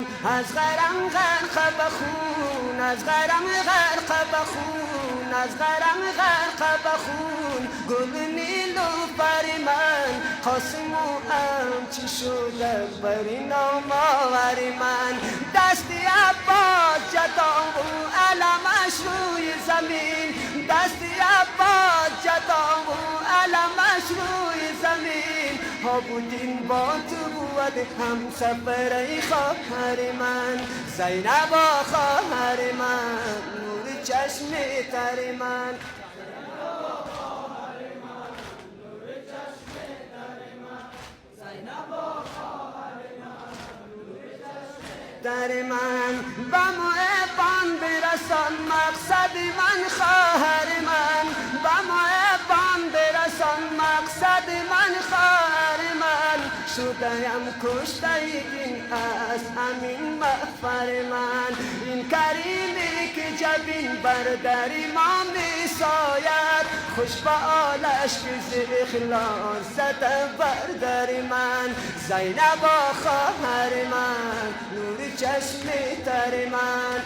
از غرم غرق بخون، از غرم غرق بخون، از غرم غرق بخون. گل نیلوفر من قاسم و ام چی شده بری نامآور من. دستی عباس جدا و علمش روی زمین، دستی عباس جدا و علمش روی زمین. ها بودین با تو بود هم سفر خواهر من، زینب خواهر من، نور چشم تر من. در من با محبان برسان مقصد من خواهر من، با محبان برسان مقصد من خواهر من. شده‌ام کشته این از همین مغفر من. این کریمی که جبین بر در ما می ساید، خوش به آلش که ز اخلاص زده بر در من. زینب خواهر من، نور چشم تر من.